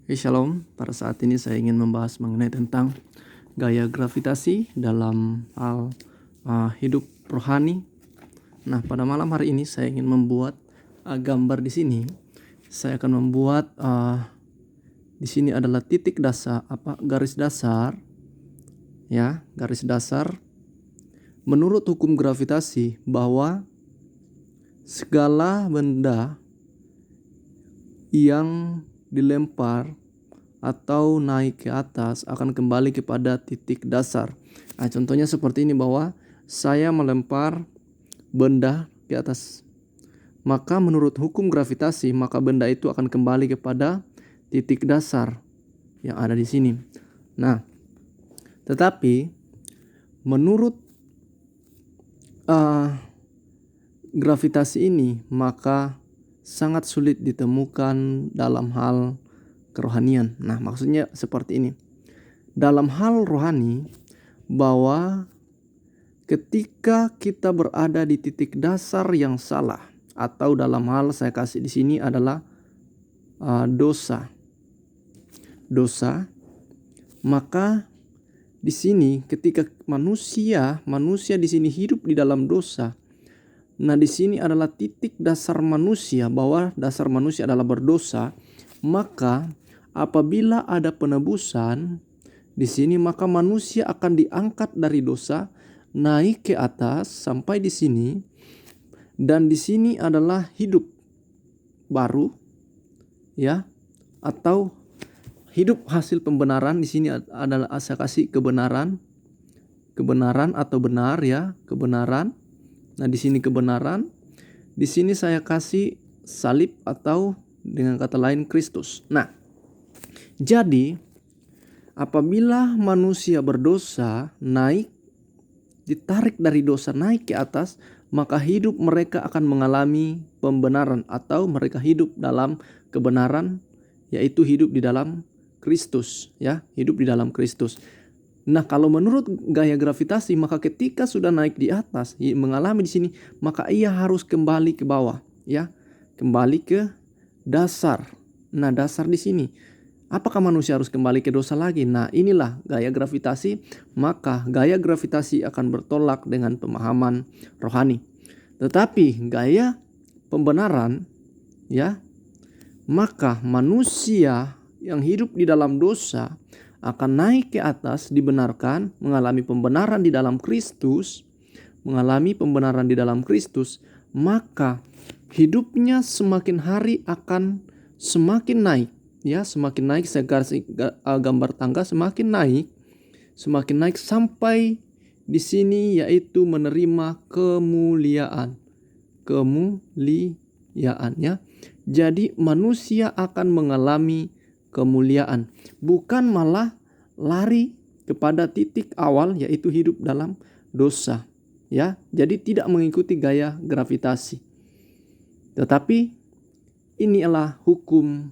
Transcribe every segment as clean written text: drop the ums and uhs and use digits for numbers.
Shalom. Pada saat ini saya ingin membahas mengenai tentang gaya gravitasi dalam hal hidup rohani. Nah, pada malam hari ini saya ingin membuat gambar di sini. Saya akan membuat di sini adalah titik dasar, garis dasar, ya, garis dasar. Menurut hukum gravitasi bahwa segala benda yang dilempar atau naik ke atas akan kembali kepada titik dasar. Nah, contohnya seperti ini, bahwa saya melempar benda ke atas. Maka menurut hukum gravitasi, maka benda itu akan kembali kepada titik dasar yang ada di sini. Nah, tetapi menurut gravitasi ini, maka sangat sulit ditemukan dalam hal kerohanian. Nah, maksudnya seperti ini. Dalam hal rohani, bahwa ketika kita berada di titik dasar yang salah, atau dalam hal saya kasih di sini adalah dosa, maka di sini ketika manusia di sini hidup di dalam dosa. Nah, di sini adalah titik dasar manusia, bahwa dasar manusia adalah berdosa. Maka apabila ada penebusan di sini, maka manusia akan diangkat dari dosa naik ke atas sampai di sini, dan di sini adalah hidup baru, ya, atau hidup hasil pembenaran. Di sini adalah saya kasih kebenaran atau benar, ya, kebenaran. Nah, di sini kebenaran, di sini saya kasih salib atau dengan kata lain Kristus. Nah, jadi apabila manusia berdosa ditarik dari dosa naik ke atas, maka hidup mereka akan mengalami pembenaran, atau mereka hidup dalam kebenaran, yaitu hidup di dalam Kristus, ya, hidup di dalam Kristus. Nah, kalau menurut gaya gravitasi, maka ketika sudah naik di atas, mengalami di sini, maka ia harus kembali ke bawah, ya, kembali ke dasar. Nah, dasar di sini. Apakah manusia harus kembali ke dosa lagi? Nah, inilah gaya gravitasi. Maka gaya gravitasi akan bertolak dengan pemahaman rohani. Tetapi gaya pembenaran, ya, maka manusia yang hidup di dalam dosa akan naik ke atas, dibenarkan, mengalami pembenaran di dalam Kristus, maka hidupnya semakin hari akan semakin naik, ya, semakin naik. Saya kasih gambar tangga, semakin naik sampai di sini, yaitu menerima kemuliaan, ya. Jadi manusia akan mengalami kemuliaan, bukan malah lari kepada titik awal, yaitu hidup dalam dosa, ya. Jadi tidak mengikuti gaya gravitasi. Tetapi ini adalah hukum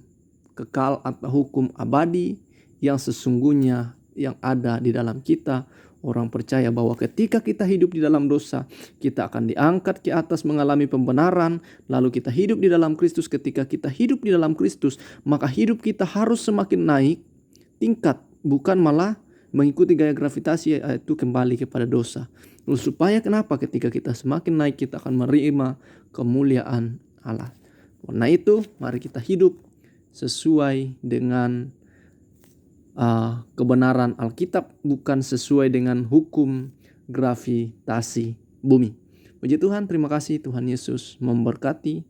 kekal atau hukum abadi yang sesungguhnya yang ada di dalam kita. Orang percaya bahwa ketika kita hidup di dalam dosa, kita akan diangkat ke atas mengalami pembenaran. Lalu kita hidup di dalam Kristus. Ketika kita hidup di dalam Kristus, maka hidup kita harus semakin naik tingkat, bukan malah mengikuti gaya gravitasi, yaitu kembali kepada dosa. Lalu supaya kenapa? Ketika kita semakin naik, kita akan menerima kemuliaan Allah. Karena itu, mari kita hidup sesuai dengan kebenaran Alkitab, bukan sesuai dengan hukum gravitasi bumi. Puji Tuhan, terima kasih. Tuhan Yesus memberkati.